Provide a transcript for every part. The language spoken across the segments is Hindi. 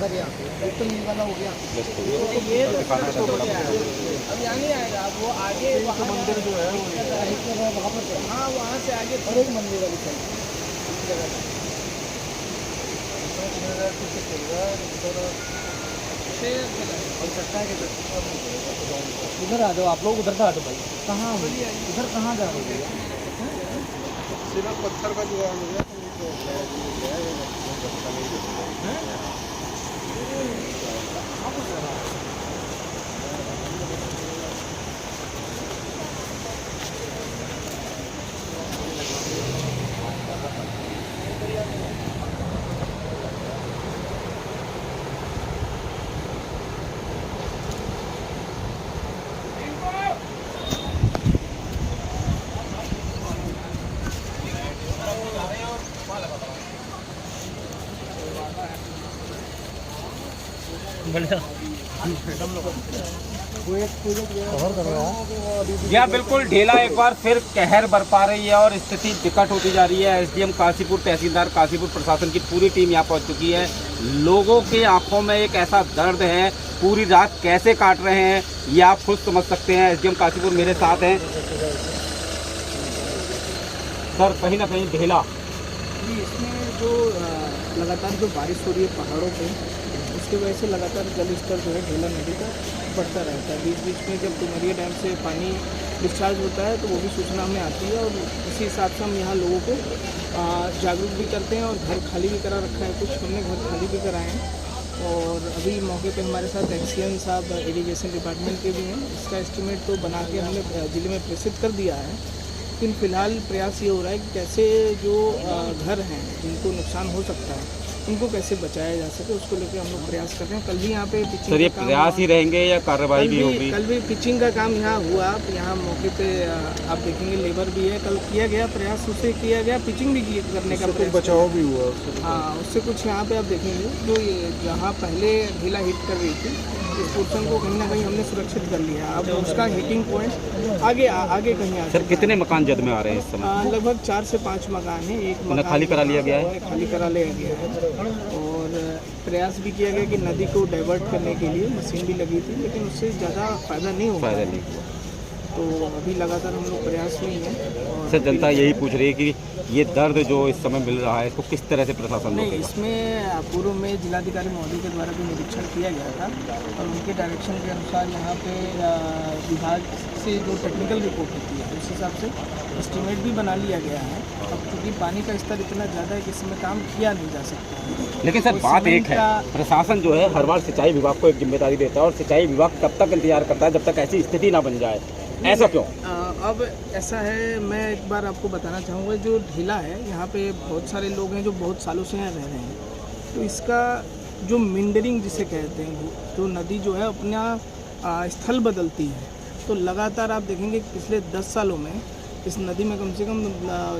सर यहाँ एक तो नील वाला हो गया, ये तो अब यहाँ नहीं आएगा। अब वो आगे वहाँ मंदिर जो है वहाँ पर, हाँ वहाँ से आगे और एक मंदिर वाली साइड इधर आ जाओ आप लोग, उधर से हटो भाई। कहाँ इधर कहाँ जा रहे हो? सिर्फ पत्थर का जुगाड़ हो गया। यह बिल्कुल ढेला एक बार फिर कहर बरपा रही है और स्थिति विकट होती जा रही है। एसडीएम काशीपुर, तहसीलदार काशीपुर, प्रशासन की पूरी टीम यहाँ पहुँच चुकी है। लोगों के आंखों में एक ऐसा दर्द है, पूरी रात कैसे काट रहे हैं ये आप खुद समझ सकते हैं। एसडीएम काशीपुर मेरे साथ हैं। सर कहीं ना कहीं ढेला इसमें जो लगातार जो बारिश हो रही है पहाड़ों पे, उसकी वजह से लगातार जल स्तर जो है ढेला नदी का बढ़ता रहता है। बीच बीच में जब डुमरिया डैम से पानी डिस्चार्ज होता है तो वो भी सूचना हमें आती है और इसी हिसाब से हम यहाँ लोगों को जागरूक भी करते हैं और घर खाली भी करा रखा है। कुछ हमने घर खाली भी कराए हैं और अभी मौके पे हमारे साथ एक्सीएन साहब इरिगेशन डिपार्टमेंट के भी हैं। इसका एस्टिमेट तो बना के हमने जिले में प्रेषित कर दिया है, लेकिन फ़िलहाल प्रयास ये हो रहा है कि कैसे जो घर हैं जिनको नुकसान हो सकता है उनको कैसे बचाया जा सके, उसको लेकर हम लोग प्रयास कर रहे हैं। कल भी यहाँ पे पिचिंग सर ये प्रयास ही रहेंगे या कार्रवाई भी होगी? कल भी पिचिंग का काम यहाँ हुआ। यहाँ मौके पे आप देखेंगे लेबर भी है। कल किया गया प्रयास, उससे किया गया पिचिंग भी करने का प्रयास, बचाव भी हुआ। हाँ उससे कुछ यहाँ पे आप देखेंगे जो जहाँ पहले ढीला हिट कर रही थी इस पोर्शन को कहीं ना कहीं हमने सुरक्षित कर लिया। अब उसका हिटिंग पॉइंट आगे कहीं आ। सर कितने मकान जद में आ रहे हैं इस समय? लगभग 4 से 5 मकान है। एक मकान खाली करा लिया गया है, खाली करा लिया गया है और प्रयास भी किया गया कि नदी को डाइवर्ट करने के लिए मशीन भी लगी थी, लेकिन उससे ज़्यादा फायदा नहीं हुआ। तो अभी लगातार हम लोग प्रयास में ही हैं। सर जनता यही पूछ रही है कि ये दर्द जो इस समय मिल रहा है इसको किस तरह से प्रशासन नहीं, इसमें पूर्व में जिलाधिकारी महोदय के द्वारा भी निरीक्षण किया गया था और उनके डायरेक्शन के अनुसार यहाँ पे विभाग से जो टेक्निकल रिपोर्ट होती है उस हिसाब से एस्टिमेट भी बना लिया गया है। अब क्योंकि पानी का स्तर इतना ज़्यादा है कि इसमें काम किया नहीं जा सकता। लेकिन सर बात एक है, प्रशासन जो है हर बार सिंचाई विभाग को एक जिम्मेदारी देता है और सिंचाई विभाग तब तक इंतजार करता है जब तक ऐसी स्थिति ना बन जाए। ऐसा क्यों? अब ऐसा है, मैं एक बार आपको बताना चाहूँगा, जो ढीला है यहाँ पे बहुत सारे लोग हैं जो बहुत सालों से यहाँ रह रहे हैं। तो इसका जो मिंडरिंग जिसे कहते हैं, जो नदी जो है अपना स्थल बदलती है, तो लगातार आप देखेंगे पिछले 10 सालों में इस नदी में कम से कम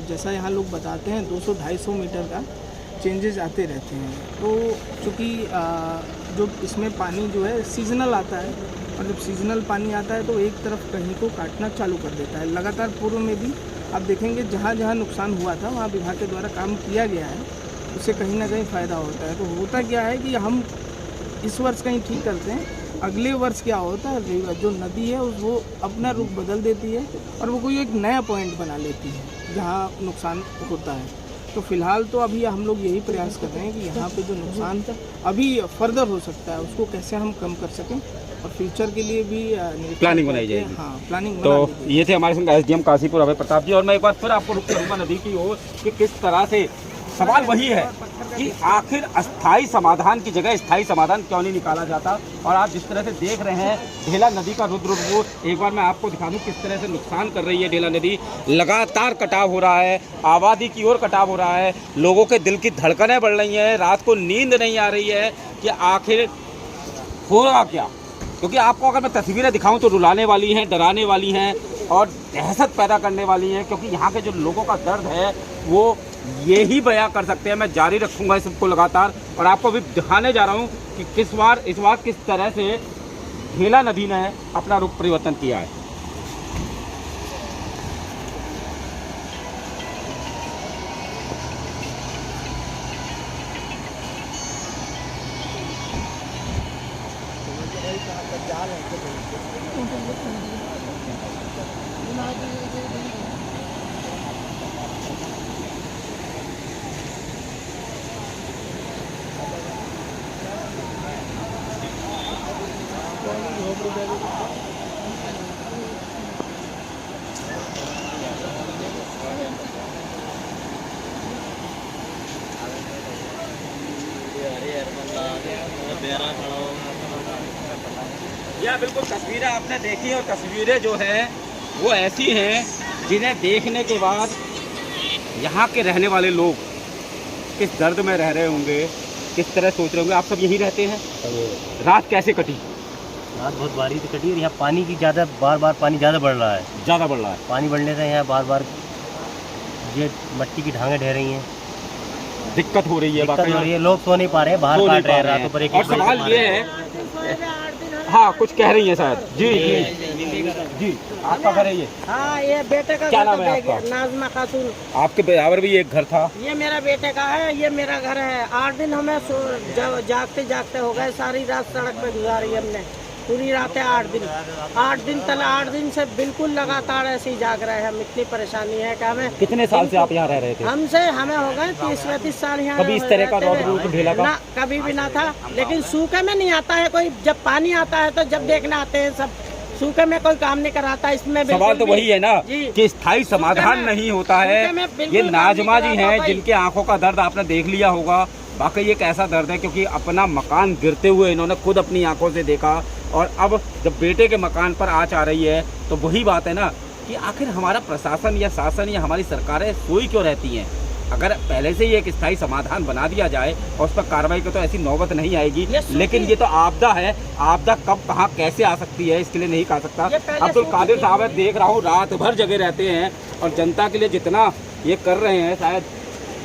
जैसा यहाँ लोग बताते हैं 200-250 मीटर का चेंजेस आते रहते हैं। तो चूँकि जो इसमें पानी जो है सीजनल आता है और जब सीजनल पानी आता है तो एक तरफ कहीं को काटना चालू कर देता है। लगातार पूर्व में भी आप देखेंगे जहाँ जहाँ नुकसान हुआ था वहाँ विभाग के द्वारा काम किया गया है, उससे कहीं ना कहीं फ़ायदा होता है। तो होता क्या है कि हम इस वर्ष कहीं ठीक करते हैं, अगले वर्ष क्या होता है जो नदी है वो अपना रुख बदल देती है और वो कोई एक नया पॉइंट बना लेती है जहाँ नुकसान होता है। तो फिलहाल तो अभी हम लोग यही प्रयास कर रहे हैं कि यहाँ पे जो नुकसान अभी फर्दर हो सकता है उसको कैसे हम कम कर सकें और फ्यूचर के लिए भी प्लानिंग बनाई जाएगी। हाँ, प्लानिंग। तो ये थे हमारे संग एसडीएम काशीपुर अभय प्रताप जी। और मैं एक बार फिर आपको रुक करूँगा नदी की ओर कि किस तरह से सवाल वही है कि आखिर अस्थाई समाधान की जगह स्थायी समाधान क्यों नहीं निकाला जाता। और आप जिस तरह से देख रहे हैं ढेला नदी का रुद्र रूप, एक बार मैं आपको दिखा दूं किस तरह से नुकसान कर रही है ढेला नदी। लगातार कटाव हो रहा है, आबादी की ओर कटाव हो रहा है, लोगों के दिल की धड़कनें बढ़ रही हैं, रात को नींद नहीं आ रही है कि आखिर होगा क्या। क्योंकि आपको अगर मैं तस्वीरें दिखाऊं तो रुलाने वाली हैं, डराने वाली हैं और दहशत पैदा करने वाली हैं। क्योंकि यहाँ के जो लोगों का दर्द है वो ये ही बयां कर सकते हैं। मैं जारी रखूँगा इस सबको लगातार और आपको अभी दिखाने जा रहा हूँ कि इस बार किस तरह से ढेला नदी ने अपना रुख परिवर्तन किया है। यह बिल्कुल तस्वीरें आपने देखी और तस्वीरें जो है वो ऐसी हैं जिन्हें देखने के बाद यहाँ के रहने वाले लोग किस दर्द में रह रहे होंगे, किस तरह सोच रहे होंगे। आप सब यहीं रहते हैं? रात कैसे कटी? रात बहुत बारिश कटी और यहाँ पानी की ज़्यादा बार पानी ज़्यादा बढ़ रहा है। ज़्यादा बढ़ रहा है। पानी बढ़ने से यहाँ बार ये मट्टी की ढांगे ढह रही हैं, दिक्कत हो रही है। दिक्कत हो रही है, लोग सो नहीं पा रहे हैं, बाहर काट रहे हैं रातों पर। एक और सवाल ये है, हाँ कुछ कह रही है शायद। जी जी जी, आपका घर है ये? हाँ, ये बेटे का क्या घर नाम है आपका? नाजमा खातून। आपके बराबर भी एक घर था? ये मेरा बेटे का है, ये मेरा घर है। 8 दिन हमें जागते जागते हो गए, सारी रात सड़क पे गुजारी हमने, पूरी रात है। 8 दिन से बिल्कुल लगातार ऐसे ही जाग रहे हैं हम। इतनी परेशानी है कि हमें। कितने साल से आप यहाँ रह रहे थे? हमें हो गए 30-35 साल यहाँ। कभी इस तरह का रौद्र रूप ढेला का? ना, कभी भी ना था। लेकिन सूखे में नहीं आता है कोई, जब पानी आता है तो जब देखने आते हैं सब। सूखे में कोई काम नहीं कराता। इसमें सवाल तो वही है ना कि स्थायी समाधान नहीं होता है। ये नाजमा जी हैं जिनके आंखों का दर्द आपने देख लिया होगा। वाकई एक ऐसा दर्द है क्योंकि अपना मकान गिरते हुए इन्होंने खुद अपनी आंखों से देखा, और अब जब बेटे के मकान पर आँच आ रही है तो वही बात है ना कि आखिर हमारा प्रशासन या शासन या हमारी सरकारें सोई क्यों रहती हैं। अगर पहले से ही एक स्थायी समाधान बना दिया जाए और उस पर कार्रवाई की तो ऐसी नौबत नहीं आएगी। लेकिन ये तो आपदा है, आपदा कब कहाँ कैसे आ सकती है इसके लिए नहीं कह सकता। अब्दुल कादिर साहब देख रहा हूँ रात भर जगह रहते हैं और जनता के लिए जितना ये कर रहे हैं, शायद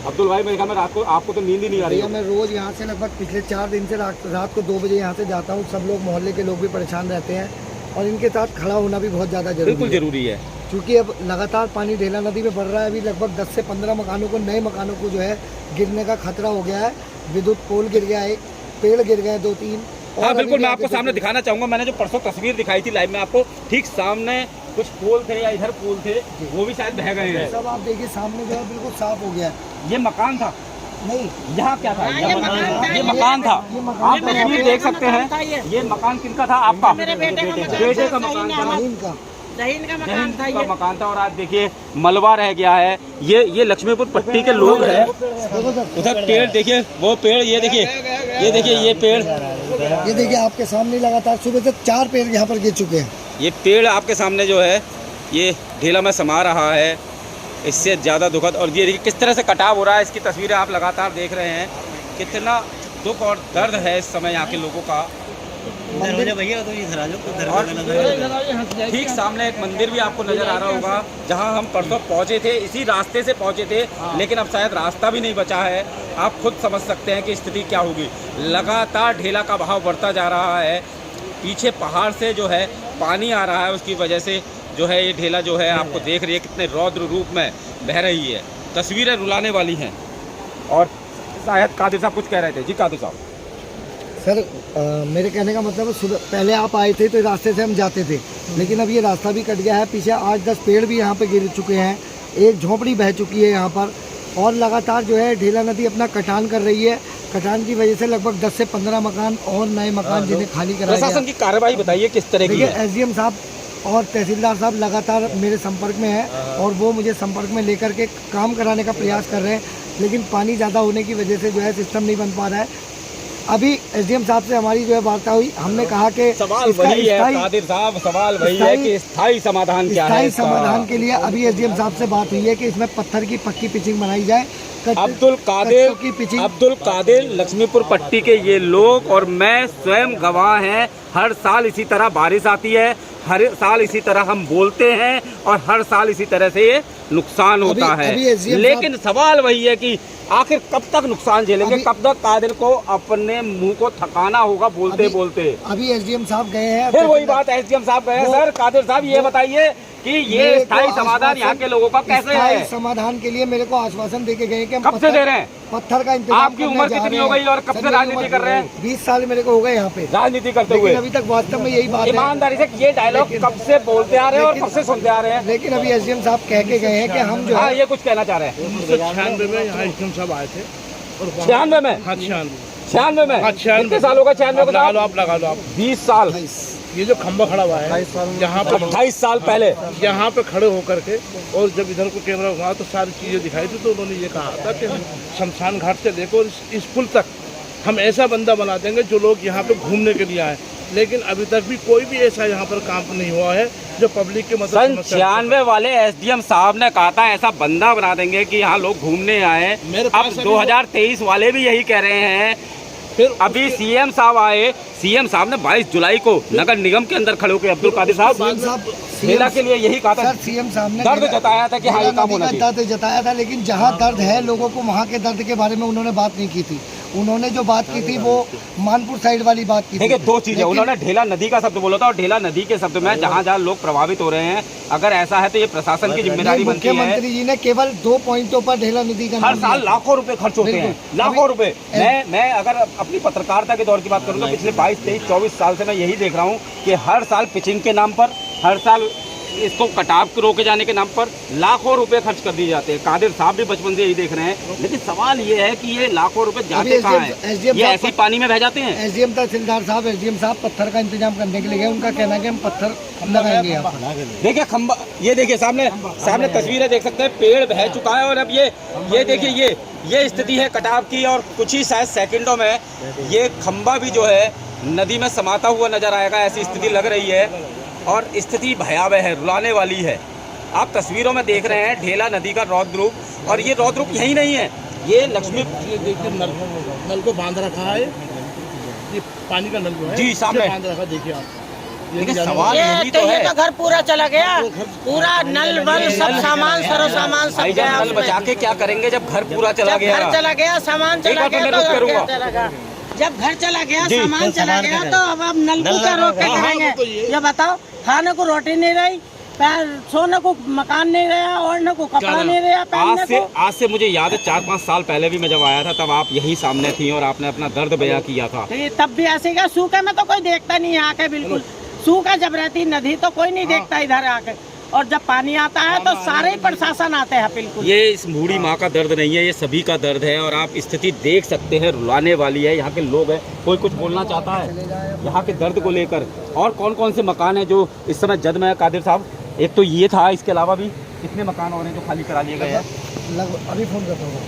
अब्दुल भाई मेरे ख्याल में रात को आपको तो नींद ही नहीं आ रही है। मैं रोज़ यहाँ से लगभग पिछले 4 दिन से रात को 2 बजे यहाँ से जाता हूँ। सब लोग मोहल्ले के लोग भी परेशान रहते हैं और इनके साथ खड़ा होना भी बहुत ज़्यादा बिल्कुल जरूरी है क्योंकि अब लगातार पानी ढेला नदी में बढ़ रहा है। अभी लगभग 10 से 15 मकानों को, नए मकानों को जो है गिरने का खतरा हो गया है। विद्युत पोल गिर गया है, पेड़ गिर गए 2-3। हाँ बिल्कुल, मैं आपको सामने दिखाना चाहूँगा। मैंने जो परसों तस्वीर दिखाई थी लाइव में आपको, ठीक सामने कुछ पोल थे या इधर पोल थे, वो भी शायद बह गए हैं। सब आप देखिए सामने जो है बिल्कुल साफ हो गया है। ये मकान था? नहीं, यहाँ क्या था? ये मकान था। आप तस्वीर देख सकते हैं। ये मकान किनका था? आपका? मेरे बेटे का मकान था। जहीन का मकान था। ये मकान था और आज देखिए मलबा रह गया है। ये लक्ष्मीपुर पट्टी के लोग हैं। उधर पेड़ देखिए, वो पेड़, ये देखिए ये पेड़, ये देखिए आपके सामने लगातार सुबह से 4 पेड़ यहाँ पर गिर चुके हैं। ये पेड़ आपके सामने जो है ये ढेला में समा रहा है। इससे ज़्यादा दुखद, और ये देखिए किस तरह से कटाव हो रहा है। इसकी तस्वीरें आप लगातार देख रहे हैं। कितना दुख और दर्द है इस समय यहाँ के लोगों का। ठीक सामने एक मंदिर भी आपको नजर आ रहा होगा जहां हम परसों पहुंचे थे, इसी रास्ते से पहुंचे थे, लेकिन अब शायद रास्ता भी नहीं बचा है। आप खुद समझ सकते हैं कि स्थिति क्या होगी। लगातार ढेला का बहाव बढ़ता जा रहा है। पीछे पहाड़ से जो है पानी आ रहा है, उसकी वजह से जो है ये ढेला जो है आपको देख रही है कितने रौद्र रूप में बह रही है। तस्वीरें रुलाने वाली हैं। और शायद कादिर साहब कुछ कह रहे थे। जी कादिर साहब। सर मेरे कहने का मतलब सुबह पहले आप आए थे तो रास्ते से हम जाते थे, लेकिन अब ये रास्ता भी कट गया है। पीछे 8-10 पेड़ भी यहाँ पे गिर चुके हैं, एक झोंपड़ी बह चुकी है यहाँ पर, और लगातार जो है ढेला नदी अपना कटान कर रही है। कटान की वजह से लगभग 10 से 15 मकान और नए मकान जिन्हें खाली कराया गया। प्रशासन की कार्रवाई बताइए किस तरह की है? एसडीएम साहब और तहसीलदार साहब लगातार मेरे संपर्क में है और वो मुझे संपर्क में लेकर के काम कराने का प्रयास कर रहे हैं, लेकिन पानी ज़्यादा होने की वजह से जो है सिस्टम नहीं बन पा रहा है। अभी एसडीएम साहब से हमारी जो है वार्ता हुई, हमने कहा कि सवाल वही है कादिर साहब, सवाल वही है कि स्थायी समाधान क्या है? स्थायी समाधान के लिए अभी एसडीएम साहब से बात हुई है कि इसमें पत्थर की पक्की पिचिंग बनाई जाए। अब्दुल कादिर लक्ष्मीपुर पट्टी के ये लोग और मैं स्वयं गवाह हैं। हर साल इसी तरह बारिश आती है, हर साल इसी तरह हम बोलते हैं और हर साल इसी तरह से ये नुकसान होता है। लेकिन सवाल वही है कि आखिर कब तक नुकसान झेलेंगे, कब तक कादिर को अपने मुंह को थकाना होगा बोलते बोलते। अभी एसडीएम साहब गए हैं, फिर वही बात, एसडीएम साहब गए हैं। सर कादिर साहब ये बताइए कि ये स्थायी समाधान यहाँ के लोगों का कैसे है? समाधान के लिए मेरे को आश्वासन देके गए कि हम कब से दे रहे हैं? पत्थर का इंतजाम आपकी करने उम्र जा कितनी रहे हो हैं। गई और कब सर, से मेरी राजनीति उम्र कर रहे हैं? 20 साल मेरे को हो गए यहाँ पे, राजनीति करते हुए। लेकिन अभी तक वास्तव में यही बात है। ईमानदारी से ये डायलॉग कब से बोलते आ रहे हैं और कब से सुनते आ रहे हैं? लेकिन अभी एसडीएम साहब कह के गए हैं कि हम जो हाँ, है ये कुछ कहना चाह रहे हैं। 1996 में यहाँ एसडीएम साहब आए थे। 96 में? हाँ 96 96 में? हाँ, 96 कितने साल होगा 96 को? लगा लो आप, लगा लो आप। 20 साल। ये जो खंबा खड़ा हुआ है यहाँ पे, 28 साल पहले यहाँ पे खड़े होकर के, और जब इधर को कैमरा हुआ तो सारी चीज़ें दिखाई थी, तो उन्होंने ये कहा था कि हम शमशान घाट से लेकर इस पुल तक हम ऐसा बंदा बना देंगे जो लोग यहाँ पे घूमने के लिए आए। लेकिन अभी तक भी कोई भी ऐसा यहाँ पर काम नहीं हुआ है जो पब्लिक के सन मतलब 96 वाले एसडीएम साहब ने कहा था ऐसा बंदा बना देंगे कि यहाँ लोग घूमने आए। मेरे अब पास अभी 2023 वाले भी यही कह रहे हैं। फिर अभी सीएम साहब आए, सीएम साहब ने 22 जुलाई को नगर निगम के अंदर खड़े होकर अब्दुल कादिर साहब मेला के लिए यही कहा था। सर सीएम साहब ने दर्द जताया था कि हाँ ये काम होना चाहिए। दर्द जताया था, लेकिन जहाँ दर्द है लोगों को वहाँ के दर्द के बारे में उन्होंने बात नहीं की थी। उन्होंने जो बात की थी वो मानपुर साइड वाली बात की थी। देखिए, दो चीजें, उन्होंने ढेला नदी का शब्द बोला था, और ढेला नदी के शब्द में जहाँ जहाँ लोग प्रभावित हो रहे हैं, अगर ऐसा है तो ये प्रशासन की जिम्मेदारी बनती है। मुख्यमंत्री जी ने केवल 2 पॉइंटों पर ढेला नदी का हर नाम साल लिया। लाखों रुपए खर्च होते हैं, बिल्कुल। लाखों रुपए। मैं अगर अपनी पत्रकारिता के दौर की बात करूँ तो पिछले 22, 23, 24 साल से मैं यही देख रहा हूँ कि हर साल पिचिंग के नाम पर, हर साल इसको कटाव को रोके जाने के नाम पर लाखों रुपए खर्च कर दिए जाते हैं। कादिर साहब भी बचपन से यही देख रहे हैं, लेकिन सवाल ये है कि ये लाखों रुपए जाते कहाँ हैं? ये ऐसे ही पानी में बह जाते हैं। एसडीएम तहसीलदार साहब, एसडीएम साहब पत्थर का इंतजाम करने के लिए गए। उनका कहना है कि हम पत्थर लगाएंगे यहाँ पर। देखिए खंबा, ये देखिए सामने तस्वीरें देख सकते हैं, पेड़ बह चुका है। और अब ये देखिए ये स्थिति है कटाव की, और कुछ ही शायद सेकंडों में ये खंबा भी जो है नदी में समाता हुआ नजर आएगा, ऐसी स्थिति लग रही है। और स्थिति भयावह है, रुलाने वाली है। आप तस्वीरों में देख रहे हैं ढेला नदी का रौद्र रूप, और ये रौद्र रूप यही नहीं है, ये लक्ष्मी ये देखिए नल को बांध रखा है, ये पानी का नल जो है जी सामने बांध रखा, देखिए आप। देखिए सवाल यही तो है। ये तो घर पूरा चला गया, पूरा नल वल सब सामान सरो सामान सब भाईजान, गया नल बचा के क्या करेंगे जब घर पूरा चला जब गया? घर चला गया, सामान चला एक बार गया, मैं रुक तो करूंगा। घर चला गया। जब घर चला गया, जी, सामान चला गया, तो अब नल को क्या रोक के करेंगे? ये बताओ, खाने को रोटी नहीं रही, पैर सोने को मकान नहीं रहा, ओढ़ने को कपड़ा नहीं रहा, पहनने को। आज से मुझे याद है 4-5 साल पहले भी मैं जब आया था तब आप यही सामने थी और आपने अपना दर्द बयां किया था। तो ये तब भी ऐसे का, सूखे में तो कोई देखता नहीं यहाँ के, बिल्कुल सूखा जब रहती नदी तो कोई नहीं देखता इधर आके, और जब पानी आता है तो सारे ही प्रशासन आते हैं। बिल्कुल ये इस बूढ़ी माँ का दर्द नहीं है, ये सभी का दर्द है। और आप स्थिति देख सकते हैं, रुलाने वाली है। यहाँ के लोग हैं, कोई कुछ बोलना चाहता है यहाँ के दर्द को लेकर? और कौन कौन से मकान हैं जो इस समय जद में है कादिर साहब? एक तो ये था, इसके अलावा भी कितने मकान और हैं जो खाली करा लिए गए हैं? लगभग अभी फोन करता हूँ,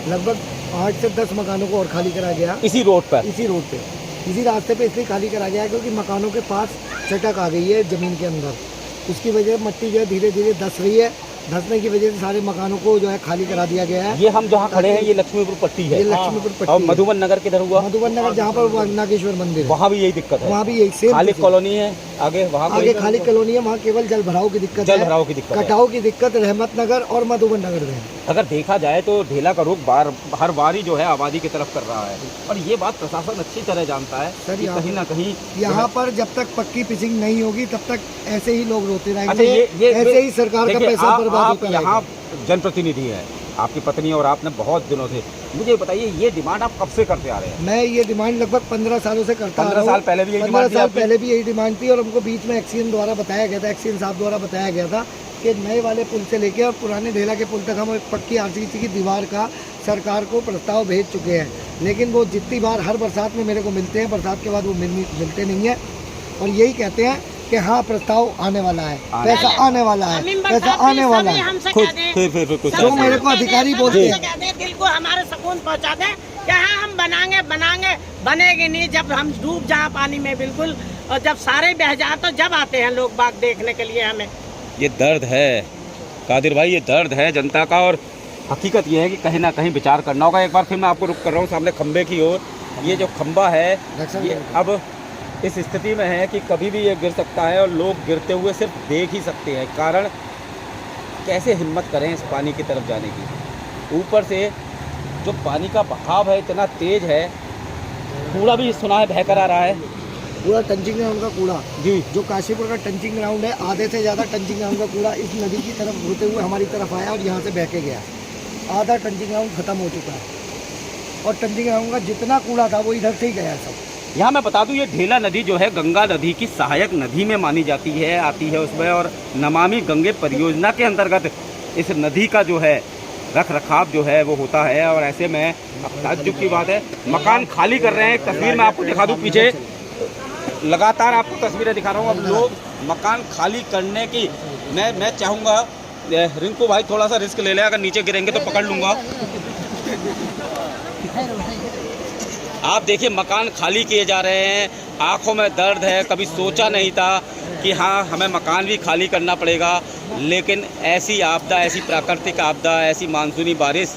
लगभग 8 से 10 मकानों को और खाली करा गया इसी रोड पर, इसी रोड पे, इसी रास्ते पे इसलिए खाली करा गया है क्योंकि मकानों के पास चटक आ गई है ज़मीन के अंदर। उसकी वजह से मिट्टी जो है धीरे धीरे धंस रही है, धंसने की वजह से सारे मकानों को जो है खाली करा दिया गया है। ये हम जहाँ खड़े हैं ये लक्ष्मीपुर पट्टी है, ये लक्ष्मीपुर पट्टी और है। मधुबन नगर किधर हुआ? मधुबन नगर जहाँ पर नागेश्वर मंदिर है, वहाँ भी यही दिक्कत है, वहाँ भी यही सेम खाली चीज़ है। कॉलोनी है आगे, वहाँ आगे खाली कॉलोनी है, वहाँ केवल जल भराव की दिक्कत जल है, भराव की दिक्कत है। कटाव की दिक्कत रहमत नगर और मधुबन नगर में है। अगर देखा जाए तो ढेला का रुख हर बार ही जो है आबादी की तरफ कर रहा है, और ये बात प्रशासन अच्छी तरह जानता है सर, कि कहीं ना कहीं यहाँ पर जब तक पक्की पिचिंग नहीं होगी तब तक ऐसे ही लोग रोते अच्छा रहेंगे, ऐसे ही सरकार का देखिए, पैसा बर्बाद आप होता रहेगा। यहाँ जनप्रतिनिधि है, आपकी पत्नी और आपने बहुत दिनों से, मुझे बताइए ये डिमांड आप कब से करते आ रहे हैं? मैं ये डिमांड लगभग 15 सालों से करता आ रहा 15 हूँ। साल पहले भी यही 15 डिमांड थी साल आपकी? पहले भी यही डिमांड थी, और हमको बीच में एक्सीएन द्वारा बताया गया था, एक्सीएन साहब द्वारा बताया गया था कि नए वाले पुल से लेके और पुराने ढेला के पुल तक हम एक पक्की आरसीसी की दीवार का सरकार को प्रस्ताव भेज चुके हैं। लेकिन वो जितनी बार हर बरसात में मेरे को मिलते हैं, बरसात के बाद वो मिलते नहीं हैं, और यही कहते हैं कि हाँ प्रस्ताव आने वाला है, पैसा आने वाला है, पैसा आने वाला है। फिर कुछ जो मेरे को अधिकारी बोलते हैं, दिल को हमारे सुकून पहुंचा दे कि हाँ हम बनाएंगे, बनेगी नहीं जब हम डूब जाए पानी में बिल्कुल, और जब सारे बह जाए तो जब आते हैं लोग बाग देखने के लिए हमें। ये दर्द है कादिर भाई, ये दर्द है जनता का, और हकीकत ये है कि कहीं ना कहीं विचार करना होगा। एक बार फिर मैं आपको रुक कर रहा हूँ सामने खंबे की ओर। ये जो खंबा है ये अब इस स्थिति में है कि कभी भी ये गिर सकता है, और लोग गिरते हुए सिर्फ देख ही सकते हैं। कारण कैसे हिम्मत करें इस पानी की तरफ जाने की? ऊपर से जो पानी का बहाव है इतना तेज है, कूड़ा भी सुना है बह कर आ रहा है, पूरा टंचिंग ग्राउंड का कूड़ा जी, जो काशीपुर का टंचिंग ग्राउंड है, आधे से ज़्यादा टंचिंग ग्राउंड का कूड़ा इस नदी की तरफ होते हुए हमारी तरफ आया और यहाँ से बह के गया। आधा टंचिंग ग्राउंड खत्म हो चुका है और टंचिंग ग्राउंड का जितना कूड़ा था वो इधर से ही गया सब। यहाँ मैं बता दूं, ये ढेला नदी जो है गंगा नदी की सहायक नदी में मानी जाती है, आती है उसमें, और नमामि गंगे परियोजना के अंतर्गत इस नदी का जो है रख रखाव जो है वो होता है। और ऐसे में ताज्जुब की बात है, मकान खाली कर रहे हैं। एक तस्वीर मैं आपको दिखा दूं, पीछे लगातार आपको तस्वीरें दिखा रहा हूँ। अब लोग मकान खाली करने की मैं चाहूँगा, रिंकू भाई थोड़ा सा रिस्क ले ले, अगर नीचे गिरेंगे तो पकड़ लूँगा। आप देखिए मकान खाली किए जा रहे हैं, आंखों में दर्द है। कभी सोचा नहीं था कि हाँ हमें मकान भी खाली करना पड़ेगा, लेकिन ऐसी आपदा, ऐसी प्राकृतिक आपदा, ऐसी मानसूनी बारिश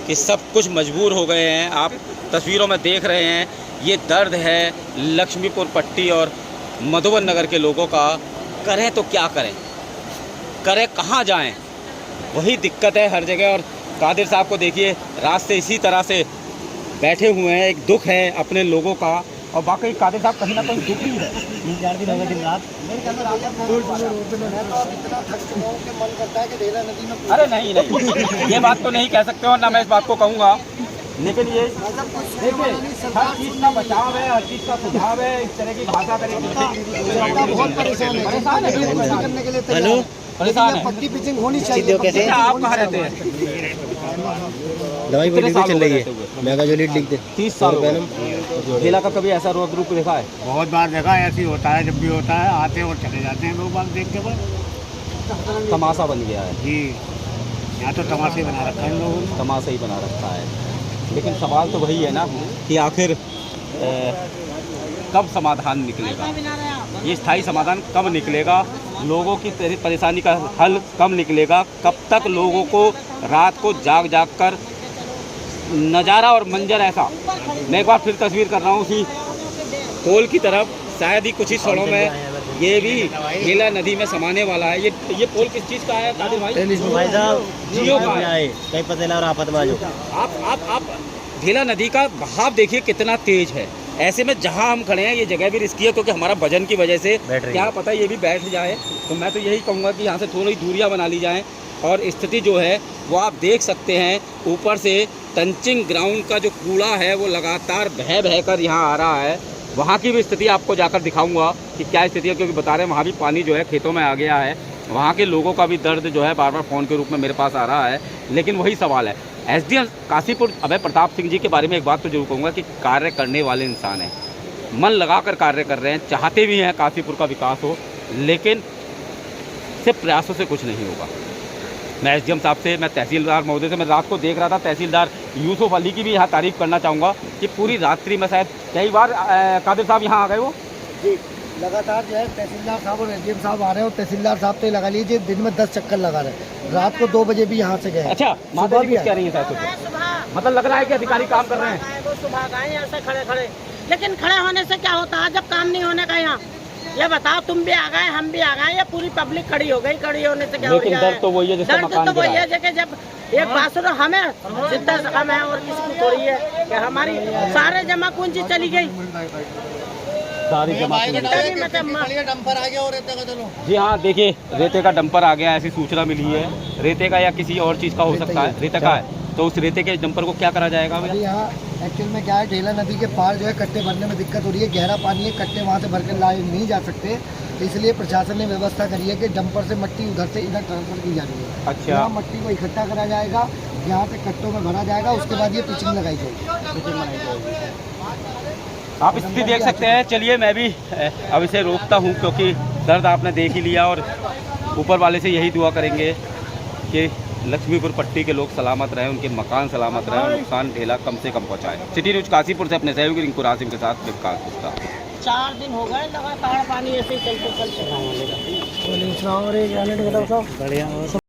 कि सब कुछ मजबूर हो गए हैं। आप तस्वीरों में देख रहे हैं, ये दर्द है लक्ष्मीपुर पट्टी और मधुबन नगर के लोगों का। करें तो क्या करें, करें कहाँ जाएं, वही दिक्कत है हर जगह। और कादिर साहब को देखिए रात से इसी तरह से बैठे हुए हैं, एक दुख है अपने लोगों का। और वाकई कादिर साहब कहीं ना कहीं दुखी है। 3-4 दिन हो गए दिन रात। अरे नहीं नहीं, ये बात तो नहीं कह सकते हो, ना मैं इस बात को कहूँगा, लेकिन ये देखिए हर चीज़ का बचाव है, हर चीज़ का सुझाव है। इस तरह की भाषा करेंगे बहुत परेशान है करने के लिए हेलो, परेशान है। पक्की पिचिंग होनी चाहिए। कैसे आप कहाँ रहते हैं? दवाई कितने साल चल हो रही गए है, रहते हुए? मेगाजोलिट लिख दे। 30 साल हो गए। जिला का कभी ऐसा रोग रूप देखा है? बहुत बार देखा है, ऐसे ही होता है। जब भी होता है आते और चले जाते हैं लोग, बाग देख के बस तमाशा बन गया है। जी, यहाँ तो तमाशे बना रखा है इन लोगों ने। तमाशा ही बना रखा है। लेकिन सवाल तो वही है ना कि आखिर कब समाधान निकलेगा, ये स्थायी समाधान कब निकलेगा, लोगों की परेशानी का हल कब निकलेगा, कब तक लोगों को रात को जाग जाग कर नज़ारा और मंजर ऐसा। मैं एक बार फिर तस्वीर कर रहा हूँ उसी पोल की तरफ, शायद ही कुछ ही क्षणों में ये भी ढेला नदी में समाने वाला है। ये पोल किस चीज़ का है कादिर भाई? भाई साहब जियो का है। कहीं पता नहीं, और आफत में आ जाओ। आप ढेला नदी का बहाव देखिए कितना तेज है। ऐसे में जहाँ हम खड़े हैं ये जगह भी रिस्की है, क्योंकि हमारा वजन की वजह से क्या पता ये भी बैठ जाए। तो मैं तो यही कहूँगा कि यहाँ से थोड़ी दूरियाँ बना ली जाएँ। और स्थिति जो है वो आप देख सकते हैं, ऊपर से टंचिंग ग्राउंड का जो कूड़ा है वो लगातार बह बह कर यहाँ आ रहा है। वहाँ की भी स्थिति आपको जाकर दिखाऊंगा कि क्या स्थिति है, क्योंकि बता रहे हैं वहाँ भी पानी जो है खेतों में आ गया है। वहाँ के लोगों का भी दर्द जो है बार बार फ़ोन के रूप में मेरे पास आ रहा है। लेकिन वही सवाल है, एसडीएम काशीपुर अभय प्रताप सिंह जी के बारे में एक बात तो जरूर कहूँगा कि कार्य करने वाले इंसान हैं, मन लगाकर कार्य कर रहे हैं, चाहते भी हैं काशीपुर का विकास हो, लेकिन सिर्फ प्रयासों से कुछ नहीं होगा। मैं एसडीएम साहब से, मैं तहसीलदार महोदय से, मैं रात को देख रहा था, तहसीलदार यूसुफ अली की भी यहाँ तारीफ़ करना चाहूँगा कि पूरी रात्रि में शायद कई बार कादिर साहब यहाँ आ गए वो जी, लगातार जो है तहसीलदार साहब और एसडीएम साहब आ रहे हैं। और तहसीलदार साहब तो लगा लीजिए दिन में 10 चक्कर लगा रहे हैं, रात को 2 बजे भी यहाँ से गए। अच्छा, माता जी कुछ कह रही है साहब, मतलब लग रहा है कि अधिकारी काम कर रहे हैं। वो सुबह गए ऐसे खड़े खड़े, लेकिन खड़े होने से क्या होता है जब काम नहीं होने का। यहाँ ये बताओ, तुम भी आ गए, हम भी आ गए, ये पूरी पब्लिक खड़ी हो गई। खड़ी होने से क्या हो लेकिन गया है? दर्द तो वही है जिसका मकान दर्द तो वही गिरा है जगह। जब एक बात सुनो, हमें जितना हम है और किसी को थोड़ी है कि हमारी सारे जमा पूंजी चली गई, सारी जमा तभी मतलब डंपर आ गया और रेते का चलो। जी हाँ, देखिए रेते का डंपर आ गया, ऐसी सूचना मिली है। रेते का या किसी और चीज़ का हो सकता है, रेते का है, तो उस रेते के डंपर को क्या करा जाएगा भैया? अभी यहाँ एक्चुअल में क्या है, ढेला नदी के पार जो है कट्टे भरने में दिक्कत हो रही है। गहरा पानी है, कट्टे वहाँ से भर कर लाए नहीं जा सकते, इसलिए प्रशासन ने व्यवस्था करी है कि डंपर से मट्टी उधर से इधर ट्रांसफर की जा रही है। अच्छा, यहाँ मट्टी को इकट्ठा करा जाएगा, यहाँ से कट्टों में भरा जाएगा, उसके बाद ये पिचिंग लगाई जाएगी। आप स्थिति देख सकते हैं। चलिए मैं भी अब इसे रोकता हूँ, क्योंकि दर्द आपने देख ही लिया, और ऊपर वाले से यही दुआ करेंगे कि लक्ष्मीपुर पट्टी के लोग सलामत रहें, उनके मकान सलामत रहें और नुकसान ढेला कम से कम पहुँचाएं। सिटी न्यूज़ काशीपुर से अपने सहयोगी रिंकू रासिम के साथ विकास गुप्ता। 4 दिन हो गए लगातार पानी ऐसे ही चलते चलते। बढ़िया।